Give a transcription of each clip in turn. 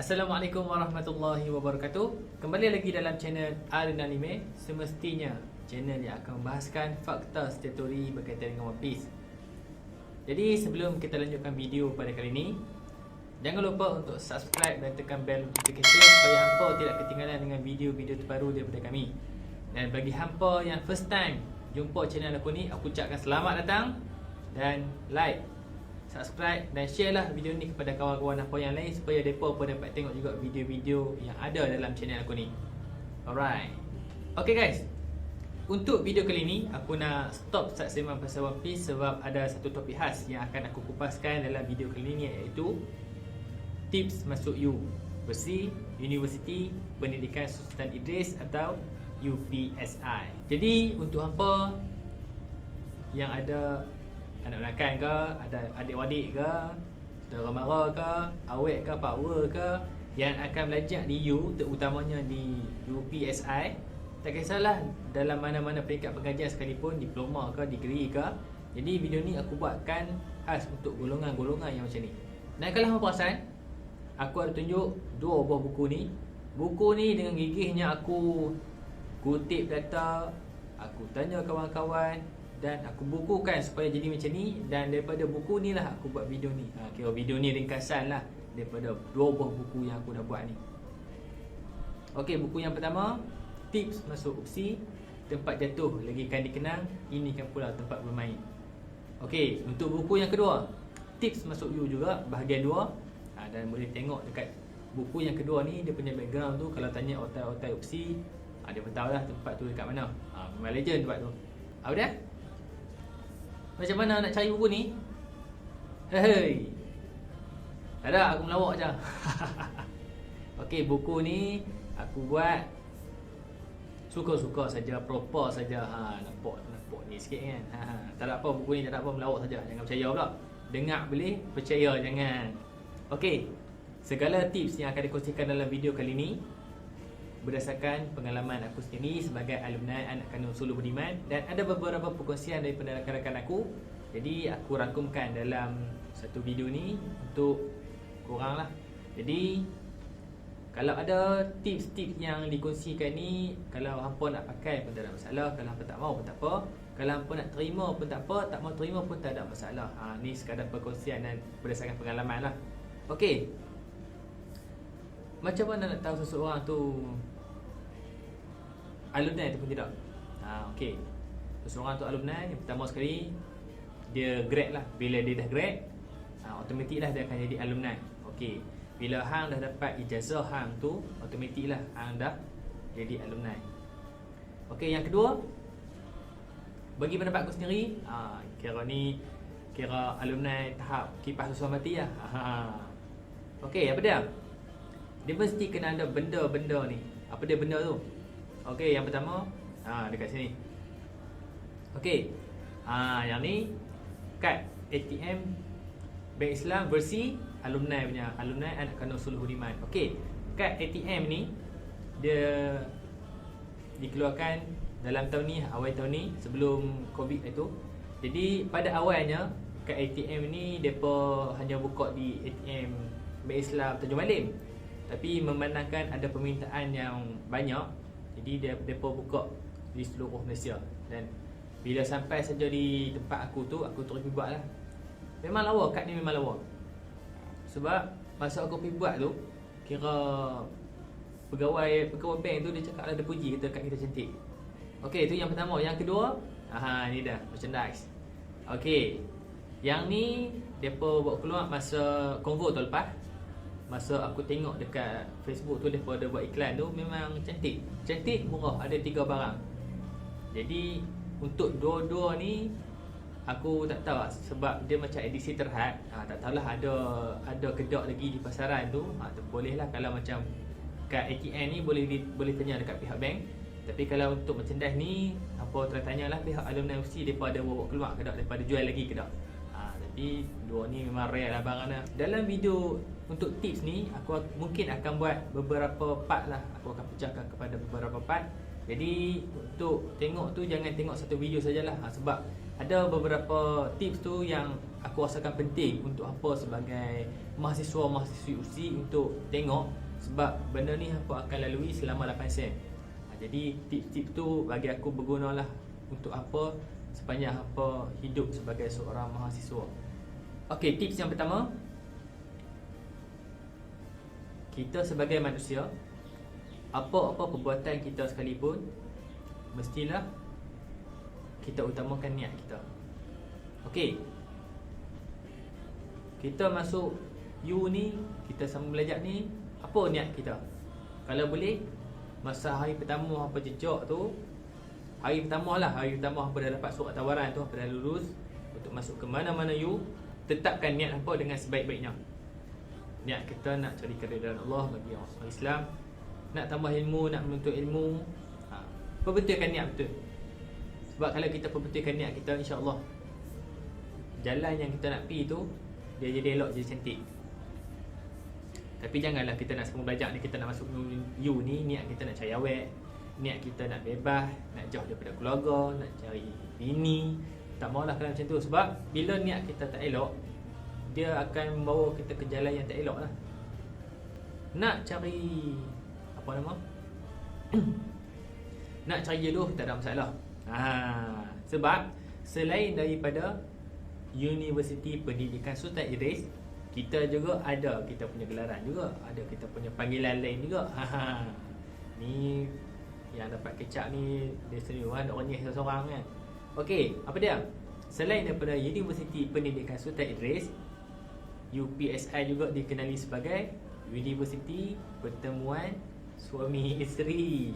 Assalamualaikum warahmatullahi wabarakatuh. Kembali lagi dalam channel Arun Anime. Semestinya channel yang akan membahaskan fakta setiap teori berkaitan dengan One Piece. Jadi sebelum kita lanjutkan video pada kali ini, jangan lupa untuk subscribe dan tekan bell notification supaya hampa tidak ketinggalan dengan video-video terbaru daripada kami. Dan bagi hampa yang first time jumpa channel aku ni, aku ucapkan selamat datang dan like, subscribe dan share lah video ni kepada kawan-kawan apa yang lain supaya mereka pun dapat tengok juga video-video yang ada dalam channel aku ni. Alright. Okay guys, untuk video kali ni aku nak stop start sembang pasal One Piece sebab ada satu topik khas yang akan aku kupaskan dalam video kali ni, iaitu tips masuk U versi Universiti Pendidikan Sultan Idris atau UPSI. Jadi untuk hampa yang ada anak belakang ke, ada adik-adik ke, saudara mara ke, awek ke, power ke, yang akan belajar di U, terutamanya di UPSI, tak kisahlah dalam mana-mana peringkat pengajian sekalipun, diploma ke, degree ke. Jadi video ni aku buatkan khas untuk golongan-golongan yang macam ni. Dan kalau hampa perasan, aku ada tunjuk dua buah buku ni. Buku ni dengan gigihnya aku kutip data, aku tanya kawan-kawan dan aku bukukan supaya jadi macam ni. Dan daripada buku ni lah aku buat video ni. Kira video ni ringkasan lah daripada dua buah buku yang aku dah buat ni. Okey, buku yang pertama, tips masuk UPSI, tempat jatuh lagi kan dikenang, ini kan pula tempat bermain. Okey, untuk buku yang kedua, tips masuk U juga, bahagian 2. Dan boleh tengok dekat buku yang kedua ni, dia punya background tu, kalau tanya otai-otai UPSI, dia pun tahu lah tempat tu dekat mana. Memang legend tempat tu. Apa dia? Macam mana nak cari buku ni? Hei, tak ada, aku melawak je. Okey, buku ni aku buat suka-suka saja, proper saja. Nampak ni sikit kan. Tak ada apa, buku ni tak ada apa, melawak saja. Jangan percaya pula. Dengar boleh, percaya jangan. Okey, segala tips yang akan dikongsikan dalam video kali ni berdasarkan pengalaman aku sendiri sebagai alumni Anak Kandung Sulu Budiman, dan ada beberapa perkongsian daripada rakan-rakan aku. Jadi aku rangkumkan dalam satu video ni untuk korang lah. Jadi kalau ada tips-tips yang dikongsikan ni, kalau hampa nak pakai pun tak ada masalah, kalau hampa tak mau pun tak apa, kalau hampa nak terima pun tak apa, tak mau terima pun tak ada masalah. Ni sekadar perkongsian dan berdasarkan pengalaman lah. Okey, macam mana nak tahu seseorang tu alumni ataupun tidak? Okey, seseorang tu alumni, yang pertama sekali dia grad lah. Bila dia dah grad, automatik lah dia akan jadi alumni. Okey, bila hang dah dapat ijazah hang tu, automatik lah hang dah jadi alumni. Okey, yang kedua, bagi pendapat aku sendiri, kira ni kira alumni tahap kipas susah mati lah. Okey, apa dia? Dia mesti kena ada benda-benda ni. Apa dia benda tu? Okey, yang pertama, dekat sini. Okey, yang ni kad ATM Bank Islam versi alumni punya, alumni Anak Kandung Sulu Budiman. Okey, kad ATM ni dia dikeluarkan dalam tahun ni, awal tahun ni, sebelum Covid itu. Jadi pada awalnya kad ATM ni depa hanya buka di ATM Bank Islam Tanjung Malim. Tapi memandangkan ada permintaan yang banyak, jadi depa buka di seluruh Malaysia. Dan bila sampai saja di tempat aku tu, aku terus pergi buat lah. Memang lawa, kad ni memang lawa. Sebab masa aku pergi buat tu, kira pegawai bank tu dia cakap lah, dia puji, kata kad kita cantik. Okey, itu yang pertama. Yang kedua, ni dah merchandise. Okey, yang ni depa buat keluar masa Konvo tu lepas. Masa aku tengok dekat Facebook tu, mereka ada buat iklan tu, memang cantik. Cantik, murah, ada 3 barang. Jadi untuk dua-dua ni aku tak tahu sebab dia macam edisi terhad. Tak tahulah ada kedok lagi di pasaran tu. Boleh lah, kalau macam kat ATM ni boleh tanya dekat pihak bank. Tapi kalau untuk merchandise ni, apa tanyalah pihak alumni UPSI, mereka ada bawa keluar kedok, mereka ada jual lagi kedok. Tapi dua ni memang rare lah barang dah. Dalam video untuk tips ni, aku mungkin akan buat beberapa part lah. Aku akan pecahkan kepada beberapa part. Jadi untuk tengok tu, jangan tengok satu video sajalah. Sebab ada beberapa tips tu yang aku rasakan penting untuk apa sebagai mahasiswa-mahasiswi USI untuk tengok, sebab benda ni hampa akan lalui selama 8 sem. Jadi tips-tips tu bagi aku berguna lah untuk apa sepanjang hampa hidup sebagai seorang mahasiswa. Okey, tips yang pertama, kita sebagai manusia, apa-apa perbuatan kita sekalipun, mestilah kita utamakan niat kita. Okey, kita masuk U ni, kita sama belajar ni, apa niat kita? Kalau boleh, masa hari pertama apa jejak tu, hari pertama apa dah dapat surat tawaran tu, apa dah lulus untuk masuk ke mana-mana U, tetapkan niat apa dengan sebaik-baiknya. Niat kita nak cari keridaan Allah bagi orang Islam, nak tambah ilmu, nak menuntut ilmu. Perbetulkan niat betul. Sebab kalau kita perbetulkan niat kita, insya-Allah jalan yang kita nak pergi tu dia jadi elok, jadi cantik. Tapi janganlah kita nak semua belajar ni, kita nak masuk U ni, niat kita nak cari awet, niat kita nak bebas, nak jauh daripada keluarga, nak cari bini. Tak maulah kalau macam tu. Sebab bila niat kita tak elok, dia akan membawa kita ke jalan yang tak elok lah. Nak cari apa nama nak cari jodoh tak ada masalah. Sebab selain daripada Universiti Pendidikan Sultan Idris, kita juga ada kita punya gelaran juga, ada kita punya panggilan lain juga. Ni yang dapat kecap ni dia sendiri ada orang nyeh seorang kan. Okey, apa dia? Selain daripada Universiti Pendidikan Sultan Idris, UPSI juga dikenali sebagai Universiti Pertemuan Suami Isteri.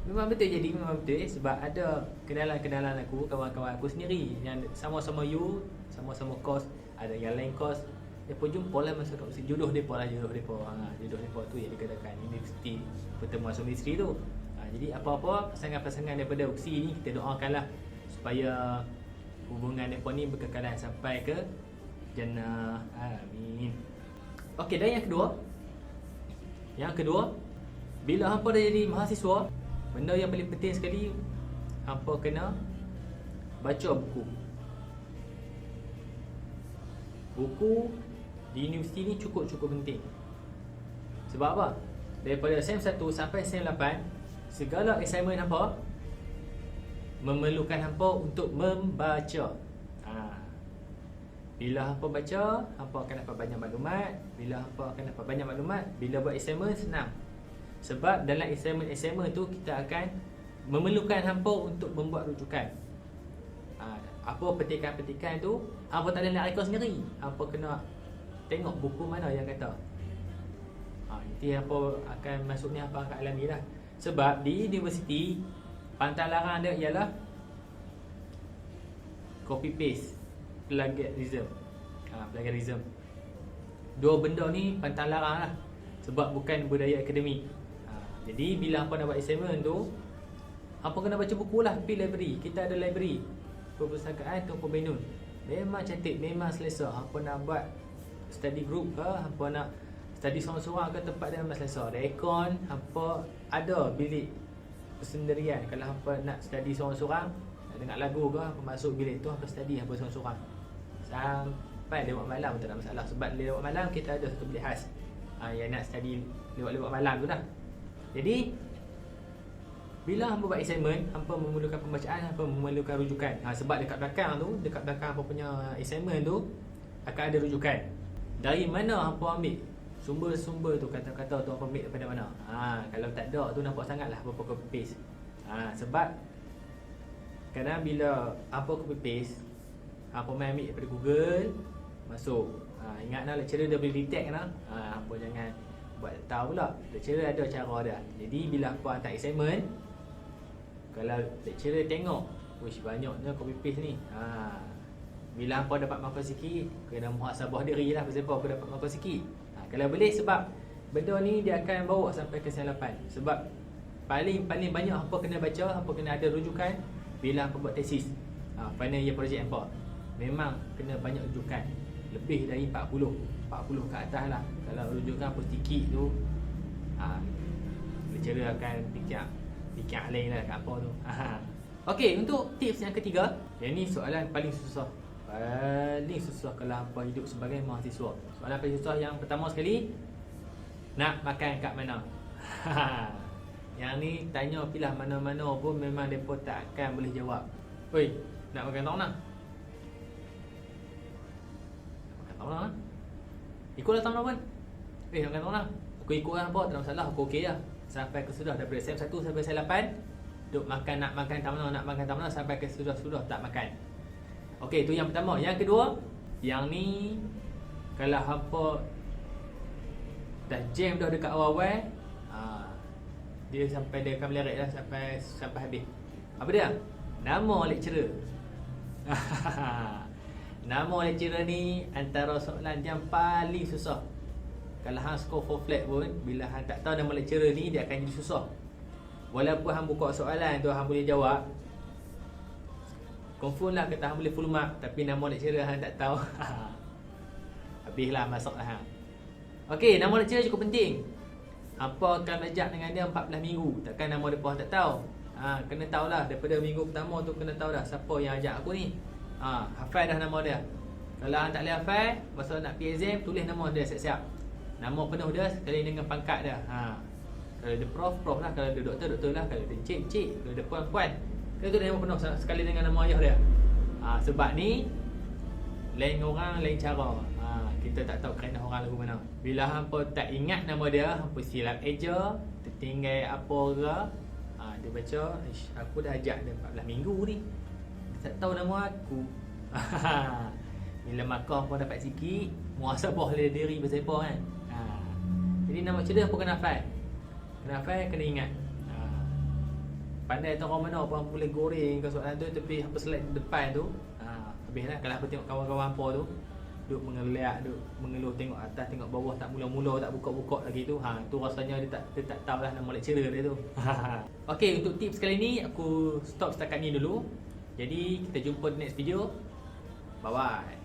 Memang betul, jadi memang betul sebab ada kenalan-kenalan aku, kawan-kawan aku sendiri yang sama-sama U, sama-sama kos, ada yang lain kos, depa jumpa lah masa kat mesti jodoh depa lah, jodoh depa. Jodoh depa tu yang dikatakan Universiti Pertemuan Suami Isteri tu. Jadi apa-apa pasangan-pasangan daripada UKSI ni, kita doakanlah supaya hubungan depa ni berkekalan sampai ke jannah. Amin. Okey, dan yang kedua, bila hampa dah jadi mahasiswa, benda yang paling penting sekali, hampa kena baca buku. Buku di universiti ni cukup penting. Sebab apa? Daripada SEM 1 sampai SEM 8, segala assignment hampa memerlukan hampa untuk membaca. Bila hampa baca, hampa akan dapat banyak maklumat. Bila hampa akan dapat banyak maklumat, bila buat assignment senang. Sebab dalam assignment tu kita akan memerlukan hampa untuk membuat rujukan. Apa petikan-petikan tu, hampa tak boleh nak rekod sendiri. Hampa kena tengok buku mana yang kata. Nanti hampa akan masuk ni, hampa akan alami lah. Sebab di universiti, pantang larang dia ialah copy paste, plagiarism. Plagiarism. Dua benda ni pantang larang lah. Sebab bukan budaya akademik. Jadi bila hampa nak buat assignment tu, hampa kena baca buku lah. Pergi library. Kita ada library perpustakaan Tunku Benun. Memang cantik, memang selesa. Hampa nak buat study group ke, hampa nak study seorang-seorang ke, tempat dia memang selesa. Ada aircon, hampa ada bilik persendirian. Kalau hampa nak study seorang-seorang, nak dengar lagu ke, hampa masuk bilik tu, hampa study hampa seorang-seorang sampai lewat malam, tak ada masalah. Sebab lewat malam kita ada satu bilik khas yang nak study lewat malam tu lah. Jadi bila hampa buat assignment, hampa memerlukan pembacaan, hampa memerlukan rujukan. Sebab dekat belakang hampa punya assignment tu akan ada rujukan. Dari mana hampa ambil sumber-sumber tu, kata-kata tu hampa ambil daripada mana. Kalau tak ada tu nampak sangatlah hampa copy paste. Sebab kadang bila hampa copy paste, hampa main ambil daripada Google, masuk. Ingatlah lecturer dia boleh detect lah. Hampa jangan buat tahu pula. Lecturer ada cara dia. Jadi bila hampa hantar assignment, kalau lecturer tengok, wish banyaknya copy paste ni. Bila hampa dapat markah sikit, kena muhasabah diri lah. Pasal apa aku dapat markah sikit. Kalau boleh, sebab benda ni dia akan bawa sampai ke SEM 8. Sebab paling banyak hampa kena baca, hampa kena ada rujukan bila hampa buat tesis, final year project hampa. Memang kena banyak rujukan. Lebih dari 40 ke atas lah. Kalau rujukan hampa sikit tu, lecturer akan fikir lain lah kat hampa tu. Okey, untuk tips yang ketiga, yang ni soalan paling susah. Paling susah kalau hampa hidup sebagai mahasiswa. Soalan paling susah yang pertama sekali, nak makan kat mana? Yang ni tanya pilih mana-mana pun memang mereka tak akan boleh jawab. Oi, nak makan tak mana? Nak makan tak mana? Ikutlah tak mana pun. Nak makan tak mana? Aku ikut lah, tak ada masalah, aku okey lah. Sampai ke sudah daripada SM1 sampai SM8, duk makan, nak makan tak mana, nak makan tak mana, sampai ke sudah tak makan. Okey, tu yang pertama. Yang kedua, yang ni kalau hampa dah jam dah dekat awal-awal, dia sampai dia akan meleret lah sampai habis. Apa dia? Nama lecturer. Nama lecturer ni antara soalan yang paling susah. Kalau hang skor 4 flat pun, bila hang tak tahu nama lecturer ni, dia akan jadi susah. Walaupun hang buka soalan tu hang boleh jawab, confirm lah kata hang boleh full mark, tapi nama lecturer hang tak tahu. Habislah masuklah hang. Okey, nama lecturer cukup penting. Hampa akan belajar dengan dia 14 minggu. Takkan nama dia pun tak tahu. Kena tahulah daripada minggu pertama tu, kena tahu dah siapa yang ajak aku ni. Hafal dah nama dia. Kalau hang tak boleh hafal, masa nak pergi exam, tulis nama dia siap-siap. Nama penuh dia sekali dengan pangkat dia. Kalau dia prof lah. Kalau dia doktor lah. Kalau dia cik. Kalau dia puan. Kalau tu dia nama penuh sekali dengan nama ayah dia. Sebab ni lain orang, lain cara. Kita tak tahu kerana orang lagu mana. Bila hampa tak ingat nama dia, hampa silap eja, tertinggal apa ke, dia baca, aku dah ajak dia 14 minggu ni, dia tak tahu nama aku. Bila markah pun dapat sikit, muhasabah oleh diri bersepah kan. Jadi nama cerita hampa kena hafal. Kena ingat. Pandai tahu orang mana apa hampa boleh goreng ke soalan tu, tapi hampa select depan tu, habislah. Kalau hampa tengok kawan-kawan hampa tu duk mengelak, duk mengeluh, tengok atas, tengok bawah, tak mula-mula, tak buka-buka lagi tu. Tu rasanya dia tak tahulah nama lecturer dia tu. Okey, untuk tips kali ni aku stop setakat ni dulu. Jadi kita jumpa di next video. Bye bye.